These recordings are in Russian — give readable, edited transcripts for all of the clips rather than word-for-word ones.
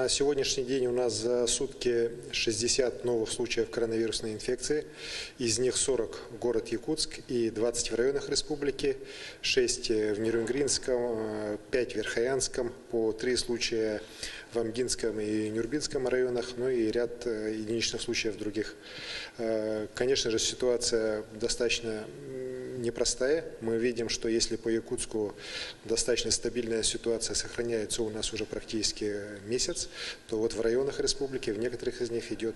На сегодняшний день у нас за сутки 60 новых случаев коронавирусной инфекции. Из них 40 в город Якутск и 20 в районах республики, 6 в Нерюнгринском, 5 в Верхоянском, по 3 случая в Амгинском и Нюрбинском районах, ну и ряд единичных случаев в других. Конечно же, ситуация достаточно непростая. Мы видим, что если по Якутску достаточно стабильная ситуация сохраняется у нас уже практически месяц, то вот в районах республики, в некоторых из них идет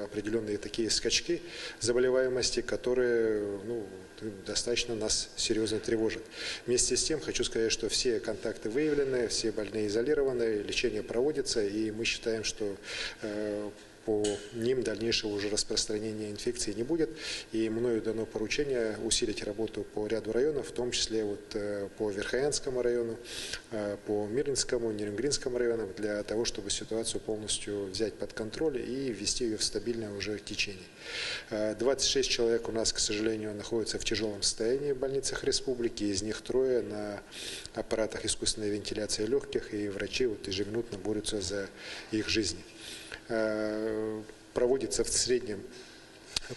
определенные такие скачки заболеваемости, которые достаточно нас серьезно тревожат. Вместе с тем хочу сказать, что все контакты выявлены, все больные изолированы, лечение проводится, и мы считаем, что по ним дальнейшего уже распространения инфекции не будет. И мною дано поручение усилить работу по ряду районов, в том числе по Верхоянскому району, по Мирнинскому, Нерюнгринскому районам, для того, чтобы ситуацию полностью взять под контроль и ввести ее в стабильное уже течение. 26 человек у нас, к сожалению, находятся в тяжелом состоянии в больницах республики, из них 3 на аппаратах искусственной вентиляции легких, и врачи ежеминутно борются за их жизни. Проводится в среднем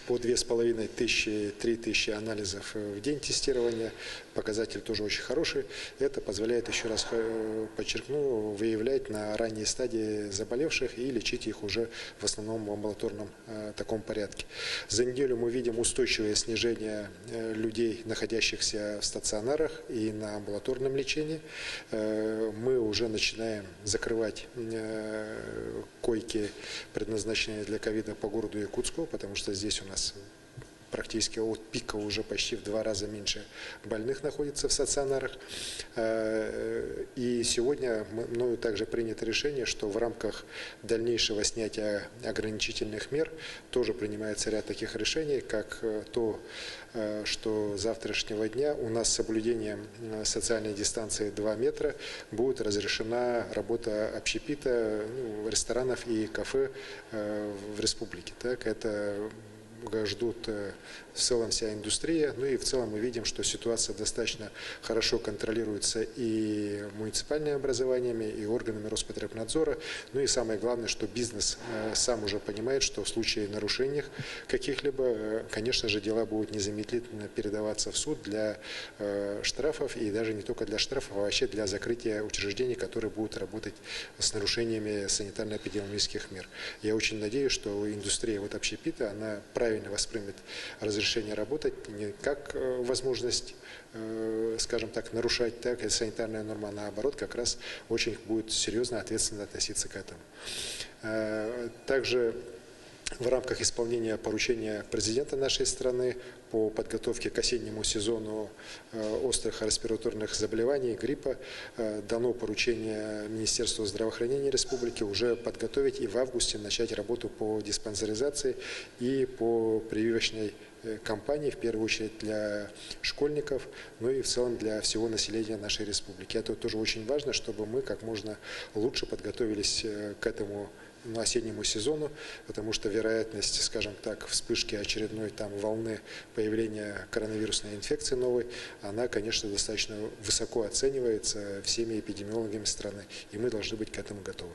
по 2500-3000 анализов в день тестирования. Показатель тоже очень хороший. Это позволяет, еще раз подчеркну, выявлять на ранней стадии заболевших и лечить их уже в основном в амбулаторном таком порядке. За неделю мы видим устойчивое снижение людей, находящихся в стационарах и на амбулаторном лечении. Мы уже начинаем закрывать койки, предназначенные для ковида по городу Якутску, потому что здесь у нас практически от пика уже почти в 2 раза меньше больных находится в стационарах. И сегодня мною также принято решение, что в рамках дальнейшего снятия ограничительных мер тоже принимается ряд таких решений, как то, что с завтрашнего дня у нас с соблюдением социальной дистанции 2 метра будет разрешена работа общепита, ресторанов и кафе в республике. Так, это ждут в целом вся индустрия. Ну и в целом мы видим, что ситуация достаточно хорошо контролируется и муниципальными образованиями, и органами Роспотребнадзора. Ну и самое главное, что бизнес сам уже понимает, что в случае нарушений каких-либо, конечно же, дела будут незамедлительно передаваться в суд для штрафов, и даже не только для штрафов, а вообще для закрытия учреждений, которые будут работать с нарушениями санитарно-эпидемиологических мер. Я очень надеюсь, что индустрия общепита, она правильно воспримет разрешение работать не как возможность, скажем так, нарушать так, это санитарная норма, а наоборот, как раз очень будет серьезно, ответственно относиться к этому. Также в рамках исполнения поручения президента нашей страны по подготовке к осеннему сезону острых респираторных заболеваний, гриппа, дано поручение Министерству здравоохранения республики уже подготовить и в августе начать работу по диспансеризации и по прививочной кампании, в первую очередь для школьников, но и в целом для всего населения нашей республики. Это тоже очень важно, чтобы мы как можно лучше подготовились к этому осеннему сезону, потому что вероятность, скажем так, вспышки очередной волны появления коронавирусной инфекции новой, она, конечно, достаточно высоко оценивается всеми эпидемиологами страны, и мы должны быть к этому готовы.